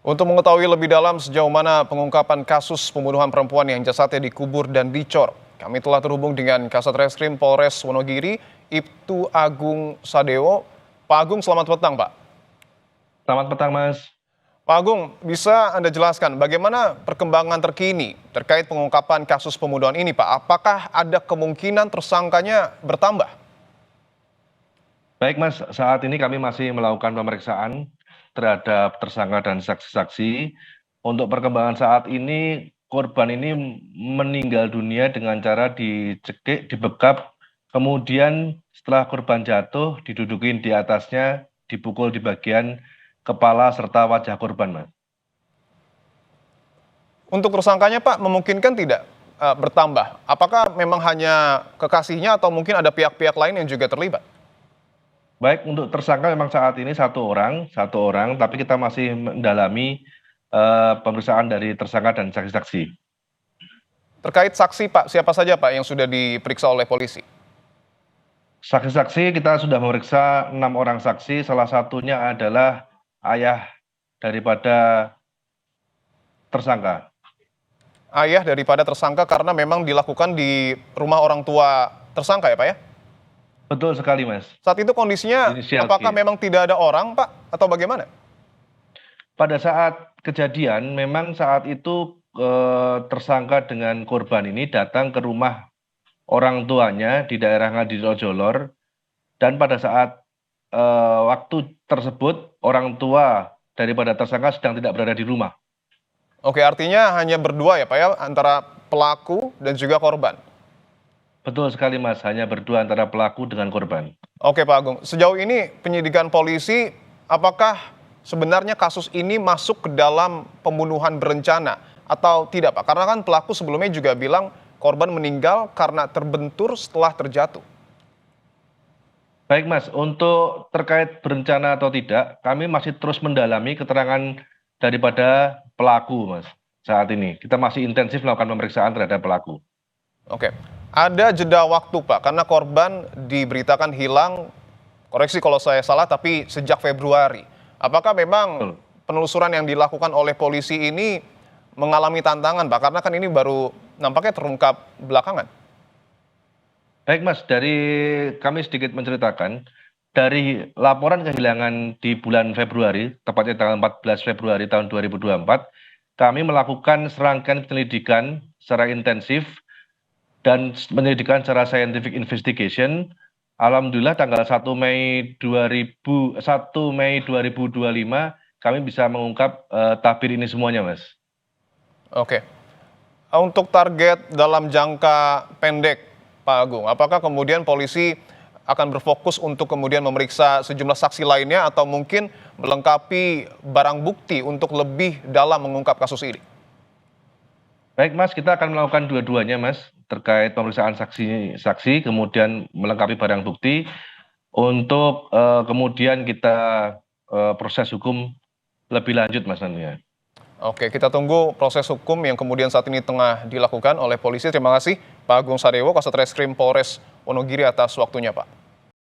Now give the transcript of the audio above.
Untuk mengetahui lebih dalam sejauh mana pengungkapan kasus pembunuhan perempuan yang jasadnya dikubur dan dicor, kami telah terhubung dengan Kasat Reskrim Polres Wonogiri, Ibtu Agung Sadewo. Pak Agung, selamat petang, Pak. Selamat petang, Mas. Pak Agung, bisa Anda jelaskan bagaimana perkembangan terkini terkait pengungkapan kasus pembunuhan ini, Pak? Apakah ada kemungkinan tersangkanya bertambah? Baik, Mas. Saat ini kami masih melakukan pemeriksaan terhadap tersangka dan saksi-saksi. Untuk perkembangan saat ini, korban ini meninggal dunia dengan cara dicekik, dibekap, kemudian setelah korban jatuh, didudukin di atasnya, dipukul di bagian kepala serta wajah korban, Mas. Untuk tersangkanya, Pak, memungkinkan tidak bertambah? Apakah memang hanya kekasihnya atau mungkin ada pihak-pihak lain yang juga terlibat? Baik, untuk tersangka memang saat ini satu orang, tapi kita masih mendalami pemeriksaan dari tersangka dan saksi-saksi. Terkait saksi, Pak, siapa saja, Pak, yang sudah diperiksa oleh polisi? Saksi-saksi kita sudah memeriksa 6 orang saksi, salah satunya adalah ayah daripada tersangka. Ayah daripada tersangka karena memang dilakukan di rumah orang tua tersangka ya, Pak ya? Betul sekali, Mas. Saat itu kondisinya Inisial apakah G. memang tidak ada orang, Pak, atau bagaimana? Pada saat kejadian, memang saat itu tersangka dengan korban ini datang ke rumah orang tuanya di daerah Ngadirojolor, dan pada saat waktu tersebut orang tua daripada tersangka sedang tidak berada di rumah. Oke, artinya hanya berdua ya, Pak ya, antara pelaku dan juga korban. Betul sekali, Mas, hanya berdua antara pelaku dengan korban. Oke, Pak Agung, sejauh ini penyidikan polisi, apakah sebenarnya kasus ini masuk ke dalam pembunuhan berencana atau tidak, Pak? Karena kan pelaku sebelumnya juga bilang korban meninggal karena terbentur setelah terjatuh. Baik, Mas, untuk terkait berencana atau tidak, kami masih terus mendalami keterangan daripada pelaku, Mas. Saat ini kita masih intensif melakukan pemeriksaan terhadap pelaku. Oke, ada jeda waktu, Pak, karena korban diberitakan hilang, koreksi kalau saya salah, tapi sejak Februari. Apakah memang Betul. penelusuran yang dilakukan oleh polisi ini mengalami tantangan, Pak? Karena kan ini baru nampaknya terungkap belakangan. Baik, Mas, dari kami sedikit menceritakan dari laporan kehilangan di bulan Februari, tepatnya tanggal 14 Februari tahun 2024, kami melakukan serangkaian penyelidikan secara intensif dan penyelidikan secara scientific investigation. Alhamdulillah tanggal 1 Mei 2025 kami bisa mengungkap tabir ini semuanya, Mas. Oke, untuk target dalam jangka pendek, Pak Agung, apakah kemudian polisi akan berfokus untuk kemudian memeriksa sejumlah saksi lainnya atau mungkin melengkapi barang bukti untuk lebih dalam mengungkap kasus ini? Baik, Mas, kita akan melakukan dua-duanya, Mas, terkait pemeriksaan saksi, kemudian melengkapi barang bukti untuk kemudian kita proses hukum lebih lanjut, Mas, nantinya. Oke, kita tunggu proses hukum yang kemudian saat ini tengah dilakukan oleh polisi. Terima kasih Pak Agung Sadewo, Kasat Reskrim Polres Wonogiri atas waktunya, Pak.